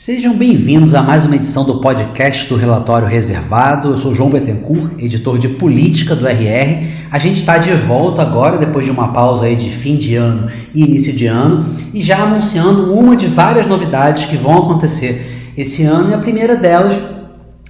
Sejam bem-vindos a mais uma edição do podcast do Relatório Reservado. Eu sou João Bettencourt, editor de política do RR. A gente está de volta agora, depois de uma pausa aí de fim de ano e início de ano, e já anunciando uma de várias novidades que vão acontecer esse ano. E a primeira delas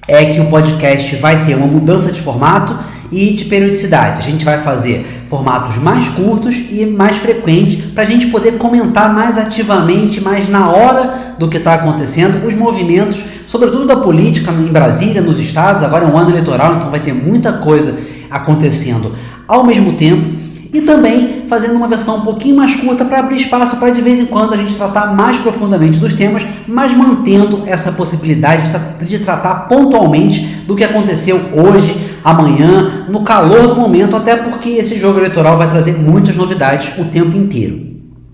é que o podcast vai ter uma mudança de formato e de periodicidade. A gente vai fazer formatos mais curtos e mais frequentes para a gente poder comentar mais ativamente, mais na hora do que está acontecendo, os movimentos, sobretudo da política em Brasília, nos estados. Agora é um ano eleitoral, então vai ter muita coisa acontecendo ao mesmo tempo, e também fazendo uma versão um pouquinho mais curta para abrir espaço para de vez em quando a gente tratar mais profundamente dos temas, mas mantendo essa possibilidade de tratar pontualmente do que aconteceu hoje, amanhã, no calor do momento, até porque esse jogo eleitoral vai trazer muitas novidades o tempo inteiro,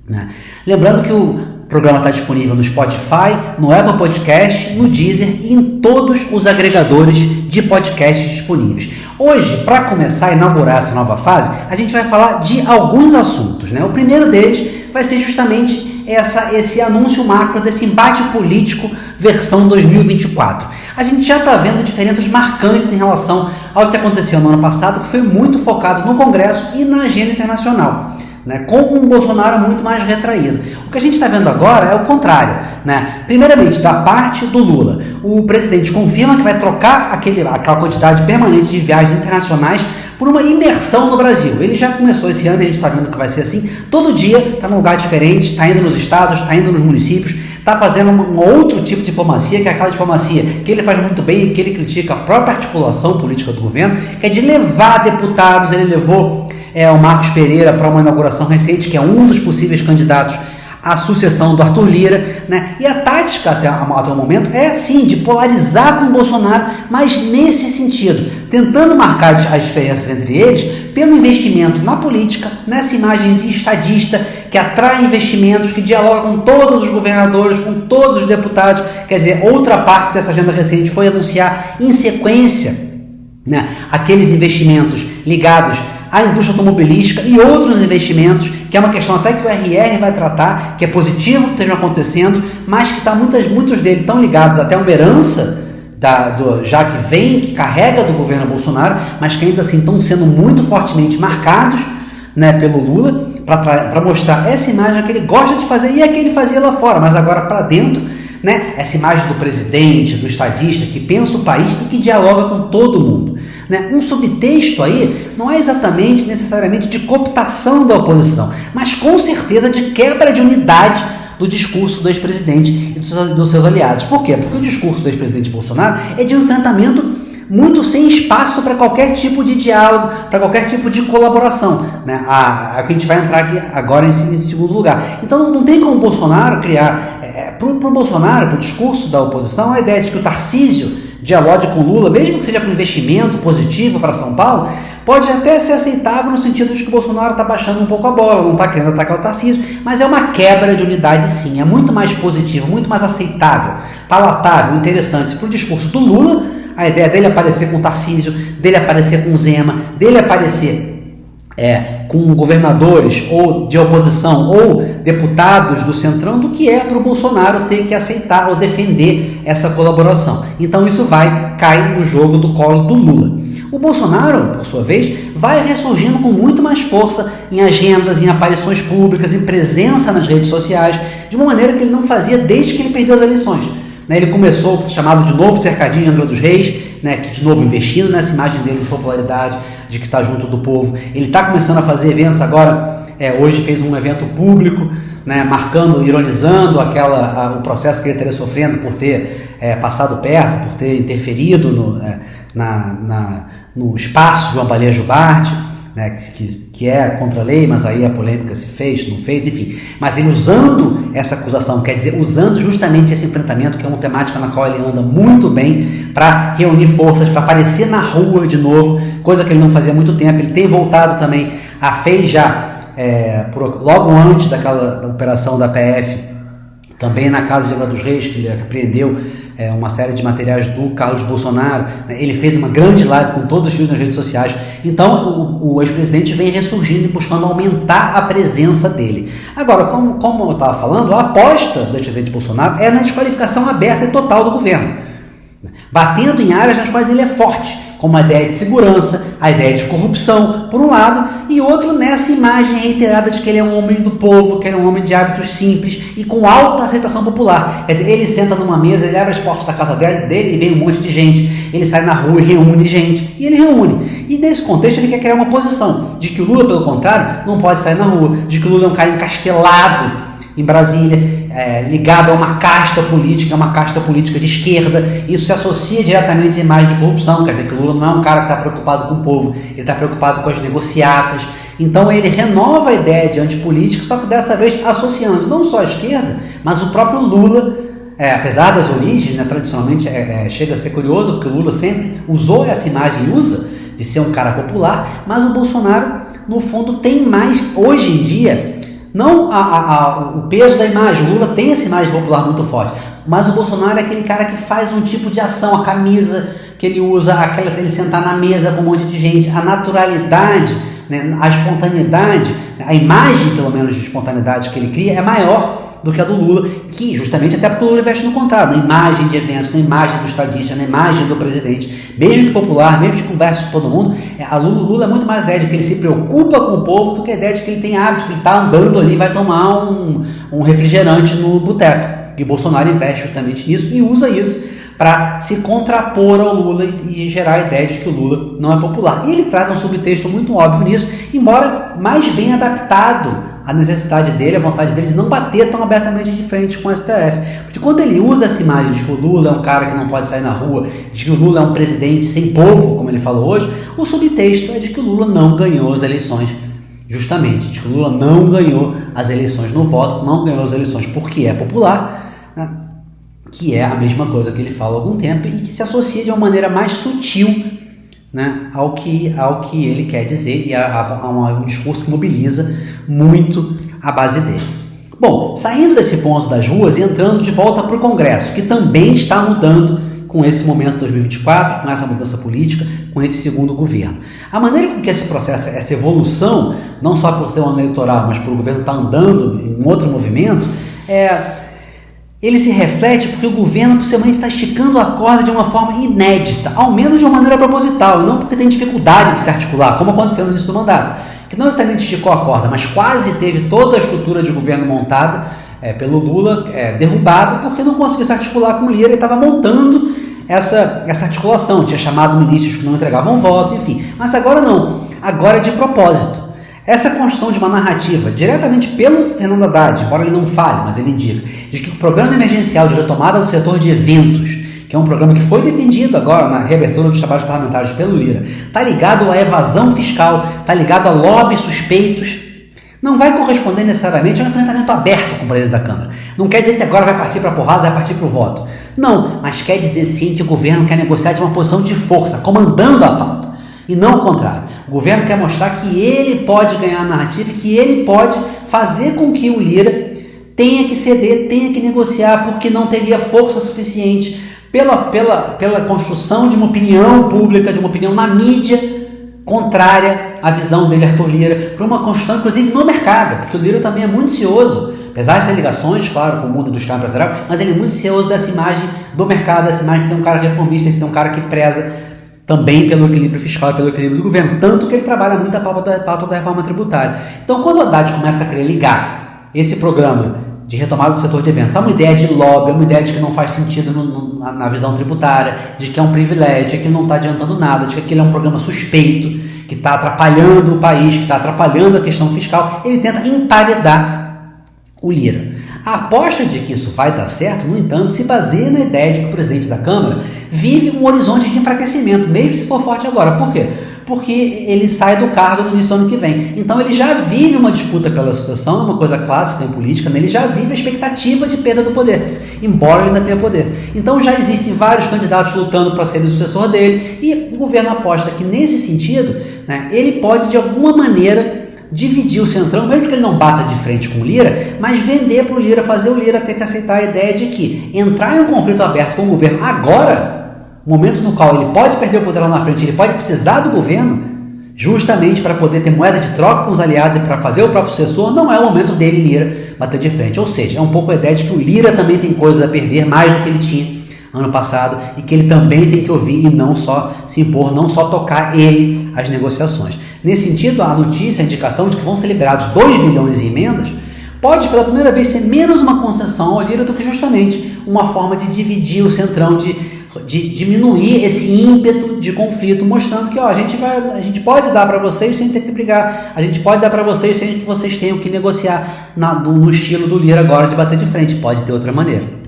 né? Lembrando que o programa está disponível no Spotify, no Apple Podcast, no Deezer e em todos os agregadores de podcasts disponíveis. Hoje, para começar a inaugurar essa nova fase, a gente vai falar de alguns assuntos, né? O primeiro deles vai ser justamente esse anúncio macro desse embate político versão 2024. A gente já está vendo diferenças marcantes em relação ao que aconteceu no ano passado, que foi muito focado no Congresso e na agenda internacional, né, com um Bolsonaro muito mais retraído. O que a gente está vendo agora é o contrário, né? Primeiramente, da parte do Lula, o presidente confirma que vai trocar aquela quantidade permanente de viagens internacionais por uma imersão no Brasil. Ele já começou esse ano, a gente está vendo que vai ser assim. Todo dia está num lugar diferente, está indo nos estados, está indo nos municípios, está fazendo um outro tipo de diplomacia, que é aquela diplomacia que ele faz muito bem e que ele critica a própria articulação política do governo, que é de levar deputados. Ele levou o Marcos Pereira para uma inauguração recente, que é um dos possíveis candidatos à sucessão do Arthur Lira, né? E a tática até o momento é sim de polarizar com o Bolsonaro, mas nesse sentido, tentando marcar as diferenças entre eles pelo investimento na política, nessa imagem de estadista que atrai investimentos, que dialoga com todos os governadores, com todos os deputados. Quer dizer, outra parte dessa agenda recente foi anunciar em sequência, né, aqueles investimentos ligados à indústria automobilística e outros investimentos, que é uma questão até que o RR vai tratar, que é positivo que estejam acontecendo, mas que muitos deles estão ligados até a uma herança já que vem, que carrega do governo Bolsonaro, mas que ainda assim estão sendo muito fortemente marcados, né, pelo Lula, para mostrar essa imagem que ele gosta de fazer e é que ele fazia lá fora, mas agora para dentro, né, essa imagem do presidente, do estadista, que pensa o país e que dialoga com todo mundo, né? Um subtexto aí não é exatamente necessariamente de cooptação da oposição, mas com certeza de quebra de unidade do discurso do ex-presidente e dos seus aliados. Por quê? Porque o discurso do ex-presidente Bolsonaro é de um enfrentamento muito sem espaço para qualquer tipo de diálogo, para qualquer tipo de colaboração, né? A que a gente vai entrar aqui agora em segundo lugar. Então não tem como o Bolsonaro criar, para o Bolsonaro, para o discurso da oposição, a ideia de que o Tarcísio dialogue com Lula, mesmo que seja para um investimento positivo para São Paulo, pode até ser aceitável no sentido de que o Bolsonaro está baixando um pouco a bola, não está querendo atacar o Tarcísio, mas é uma quebra de unidade sim, é muito mais positivo, muito mais aceitável, palatável, interessante para o discurso do Lula. A ideia dele aparecer com o Tarcísio, dele aparecer com o Zema, dele aparecer com governadores ou de oposição ou deputados do Centrão, do que é para o Bolsonaro ter que aceitar ou defender essa colaboração. Então isso vai cair no jogo do colo do Lula. O Bolsonaro, por sua vez, vai ressurgindo com muito mais força em agendas, em aparições públicas, em presença nas redes sociais, de uma maneira que ele não fazia desde que ele perdeu as eleições. Ele começou chamado de novo cercadinho Angra dos Reis, né, que de novo investindo nessa imagem dele de popularidade, de que está junto do povo. Ele está começando a fazer eventos agora, hoje fez um evento público, né, marcando, ironizando o processo que ele estaria sofrendo por ter passado perto, por ter interferido no espaço de uma Baleia Jubarte, né, que é contra a lei, mas aí a polêmica se fez, não fez, enfim. Mas ele usando essa acusação, quer dizer, usando justamente esse enfrentamento, que é uma temática na qual ele anda muito bem, para reunir forças, para aparecer na rua de novo, coisa que ele não fazia há muito tempo. Ele tem voltado também, fez já, logo antes da operação da PF, Também na casa de Angra dos Reis, que ele apreendeu uma série de materiais do Carlos Bolsonaro, né? Ele fez uma grande live com todos os filhos nas redes sociais. Então o ex-presidente vem ressurgindo e buscando aumentar a presença dele. Agora, como eu estava falando, a aposta do ex-presidente Bolsonaro é na desqualificação aberta e total do governo, batendo em áreas nas quais ele é forte, como a ideia de segurança, a ideia de corrupção, por um lado, e outro nessa imagem reiterada de que ele é um homem do povo, que ele é um homem de hábitos simples e com alta aceitação popular. Quer dizer, ele senta numa mesa, ele abre as portas da casa dele e vem um monte de gente, ele sai na rua e reúne gente, e ele reúne. E nesse contexto ele quer criar uma posição de que o Lula, pelo contrário, não pode sair na rua, de que o Lula é um cara encastelado em Brasília, ligado a uma casta política de esquerda. Isso se associa diretamente à imagem de corrupção, quer dizer que o Lula não é um cara que está preocupado com o povo, ele está preocupado com as negociatas. Então ele renova a ideia de antipolítica, só que dessa vez associando não só a esquerda, mas o próprio Lula, apesar das origens, né, tradicionalmente chega a ser curioso, porque o Lula sempre usou essa imagem, de ser um cara popular, mas o Bolsonaro, no fundo, tem mais, hoje em dia, não o peso da imagem. O Lula tem essa imagem popular muito forte, mas o Bolsonaro é aquele cara que faz um tipo de ação, a camisa que ele usa, ele sentar na mesa com um monte de gente, a naturalidade, né, a espontaneidade, a imagem pelo menos de espontaneidade que ele cria é maior do que a do Lula, que justamente até porque o Lula investe no contrário, na imagem de eventos, na imagem do estadista, na imagem do presidente, mesmo que popular, mesmo que converse com todo mundo. O Lula é muito mais a ideia de que ele se preocupa com o povo do que a ideia de que ele tem hábito, que ele está andando ali, vai tomar um refrigerante no boteco. E Bolsonaro investe justamente nisso e usa isso para se contrapor ao Lula e gerar a ideia de que o Lula não é popular. E ele traz um subtexto muito óbvio nisso, embora mais bem adaptado à necessidade dele, à vontade dele de não bater tão abertamente de frente com o STF. Porque quando ele usa essa imagem de que o Lula é um cara que não pode sair na rua, de que o Lula é um presidente sem povo, como ele falou hoje, o subtexto é de que o Lula não ganhou as eleições, justamente, de que o Lula não ganhou as eleições no voto, não ganhou as eleições porque é popular, né? Que é a mesma coisa que ele fala há algum tempo e que se associa de uma maneira mais sutil, né, ao que ele quer dizer e a um discurso que mobiliza muito a base dele. Bom, saindo desse ponto das ruas e entrando de volta para o Congresso, que também está mudando com esse momento de 2024, com essa mudança política, com esse segundo governo. A maneira com que esse processo, essa evolução, não só por ser um ano eleitoral, mas por o governo estar andando em um outro movimento, ele se reflete porque o governo possivelmente está esticando a corda de uma forma inédita, ao menos de uma maneira proposital, e não porque tem dificuldade de se articular, como aconteceu no início do mandato, que não exatamente esticou a corda, mas quase teve toda a estrutura de governo montada pelo Lula derrubada, porque não conseguiu se articular com o Lira e estava montando essa articulação, tinha chamado ministros que não entregavam voto, enfim. Mas agora não, agora é de propósito. Essa construção de uma narrativa, diretamente pelo Fernando Haddad, embora ele não fale, mas ele indica, de que o programa emergencial de retomada do setor de eventos, que é um programa que foi defendido agora na reabertura dos trabalhos parlamentares pelo Lira, está ligado à evasão fiscal, está ligado a lobbies suspeitos, não vai corresponder necessariamente a um enfrentamento aberto com o presidente da Câmara. Não quer dizer que agora vai partir para a porrada, vai partir para o voto. Não, mas quer dizer sim que o governo quer negociar de uma posição de força, comandando a pauta. E não o contrário. O governo quer mostrar que ele pode ganhar a narrativa e que ele pode fazer com que o Lira tenha que ceder, tenha que negociar, porque não teria força suficiente pela construção de uma opinião pública, de uma opinião na mídia contrária à visão dele, Arthur Lira, para uma construção, inclusive, no mercado, porque o Lira também é muito cioso, apesar de ter ligações, claro, com o mundo dos caras empresariais, mas ele é muito cioso dessa imagem do mercado, dessa imagem de ser um cara reformista, de ser um cara que preza também pelo equilíbrio fiscal e pelo equilíbrio do governo, tanto que ele trabalha muito a pauta da reforma tributária. Então, quando o Haddad começa a querer ligar esse programa de retomada do setor de eventos a uma ideia de lobby, uma ideia de que não faz sentido na visão tributária, de que é um privilégio, de que não está adiantando nada, de que aquele é um programa suspeito, que está atrapalhando o país, que está atrapalhando a questão fiscal, ele tenta emparedar o Lira. A aposta de que isso vai dar certo, no entanto, se baseia na ideia de que o presidente da Câmara vive um horizonte de enfraquecimento, mesmo se for forte agora. Por quê? Porque ele sai do cargo no início do ano que vem. Então ele já vive uma disputa pela situação, é uma coisa clássica em política, né? Ele já vive a expectativa de perda do poder, embora ele ainda tenha poder. Então já existem vários candidatos lutando para ser o sucessor dele, e o governo aposta que nesse sentido, né, ele pode de alguma maneira dividir o Centrão, mesmo que ele não bata de frente com o Lira, mas vender para o Lira, fazer o Lira ter que aceitar a ideia de que entrar em um conflito aberto com o governo agora, momento no qual ele pode perder o poder lá na frente, ele pode precisar do governo, justamente para poder ter moeda de troca com os aliados e para fazer o próprio sucessor, não é o momento dele, Lira, bater de frente. Ou seja, é um pouco a ideia de que o Lira também tem coisas a perder, mais do que ele tinha ano passado, e que ele também tem que ouvir e não só se impor, não só tocar ele as negociações. Nesse sentido, a notícia, a indicação de que vão ser liberados 2 bilhões em emendas, pode pela primeira vez ser menos uma concessão ao Lira do que justamente uma forma de dividir o Centrão, de diminuir esse ímpeto de conflito, mostrando que a gente pode dar para vocês sem ter que brigar, a gente pode dar para vocês sem que vocês tenham que negociar no estilo do Lira agora de bater de frente, pode ter outra maneira.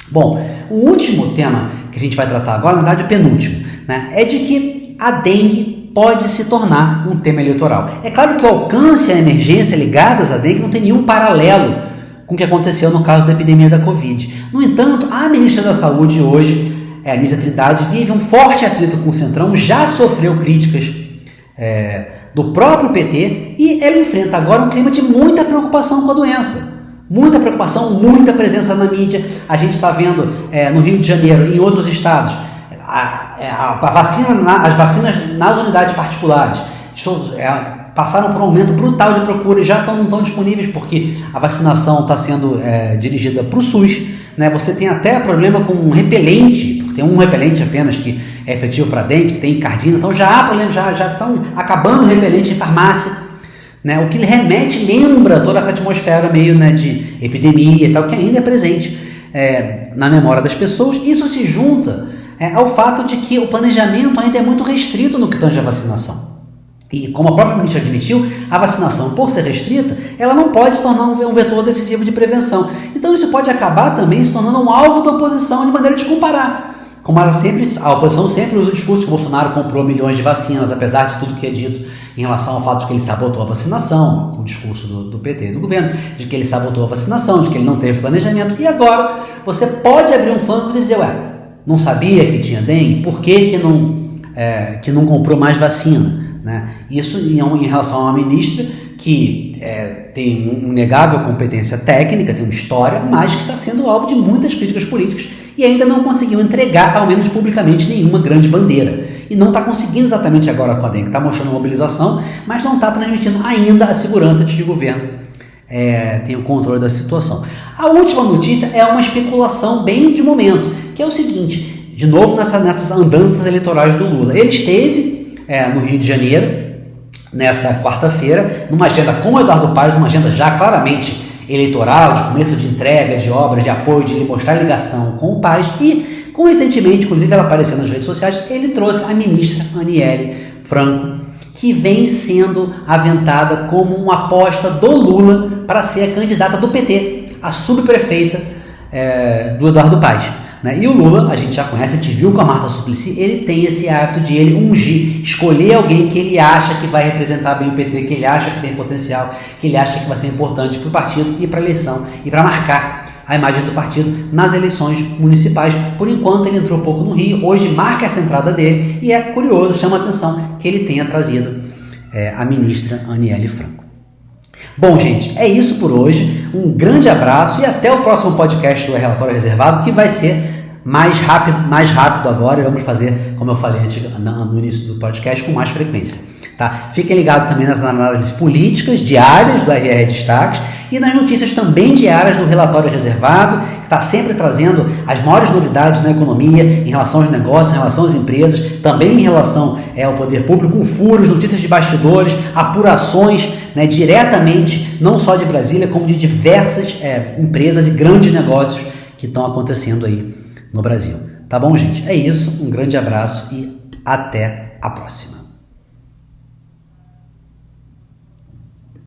Bom, o último tema que a gente vai tratar agora, na verdade o penúltimo, né, é de que a dengue pode se tornar um tema eleitoral. É claro que o alcance e a emergência ligadas à dengue não tem nenhum paralelo com o que aconteceu no caso da epidemia da Covid. No entanto, a ministra da Saúde hoje, Anísia Trindade, vive um forte atrito com o Centrão, já sofreu críticas do próprio PT e ela enfrenta agora um clima de muita preocupação com a doença. Muita preocupação, muita presença na mídia. A gente está vendo no Rio de Janeiro, em outros estados, as vacinas nas unidades particulares passaram por um aumento brutal de procura e já não estão disponíveis porque a vacinação está sendo dirigida para o SUS. Né? Você tem até problema com um repelente, porque tem um repelente apenas que é efetivo para dengue, que tem encardina, então já há problema, já estão acabando o repelente em farmácia. Né, o que remete, lembra toda essa atmosfera meio de epidemia e tal, que ainda é presente na memória das pessoas. Isso se junta ao fato de que o planejamento ainda é muito restrito no que tange a vacinação. E como a própria ministra admitiu, a vacinação, por ser restrita, ela não pode se tornar um vetor decisivo de prevenção. Então isso pode acabar também se tornando um alvo da oposição de maneira de comparar. Como a oposição sempre usa o discurso que Bolsonaro comprou milhões de vacinas, apesar de tudo que é dito em relação ao fato de que ele sabotou a vacinação, o discurso do PT e do governo, de que ele sabotou a vacinação, de que ele não teve planejamento, e agora você pode abrir um flanco e dizer, não sabia que tinha dengue, por que não comprou mais vacina? Né? Isso em relação a uma ministra que tem uma inegável competência técnica, tem uma história, mas que está sendo alvo de muitas críticas políticas e ainda não conseguiu entregar, ao menos publicamente, nenhuma grande bandeira. E não está conseguindo exatamente agora com a dengue, está mostrando mobilização, mas não está transmitindo ainda a segurança de que o governo tem o controle da situação. A última notícia é uma especulação bem de momento, que é o seguinte, de novo nessas andanças eleitorais do Lula. Ele esteve no Rio de Janeiro, nessa quarta-feira, numa agenda com o Eduardo Paes, uma agenda já claramente eleitoral, de começo de entrega, de obras, de apoio, de mostrar ligação com o Paes, e coincidentemente, inclusive ela apareceu nas redes sociais, ele trouxe a ministra Aniele Franco, que vem sendo aventada como uma aposta do Lula para ser a candidata do PT, a subprefeita do Eduardo Paes. Né? E o Lula, a gente já conhece, a gente viu com a Marta Suplicy, ele tem esse hábito de ele ungir, escolher alguém que ele acha que vai representar bem o PT, que ele acha que tem potencial, que ele acha que vai ser importante para o partido e para a eleição, e para marcar a imagem do partido nas eleições municipais. Por enquanto ele entrou pouco no Rio, hoje marca essa entrada dele, e é curioso, chama a atenção que ele tenha trazido a ministra Aniele Franco. Bom, gente, é isso por hoje. Um grande abraço e até o próximo podcast do Relatório Reservado, que vai ser mais rápido agora, e vamos fazer, como eu falei no início do podcast, com mais frequência. Tá? Fiquem ligados também nas análises políticas diárias do RR Destaques e nas notícias também diárias do Relatório Reservado, que está sempre trazendo as maiores novidades na economia, em relação aos negócios, em relação às empresas, também em relação ao poder público, com furos, notícias de bastidores, apurações, né, diretamente, não só de Brasília, como de diversas empresas e grandes negócios que estão acontecendo aí no Brasil. Tá bom, gente? É isso. Um grande abraço e até a próxima.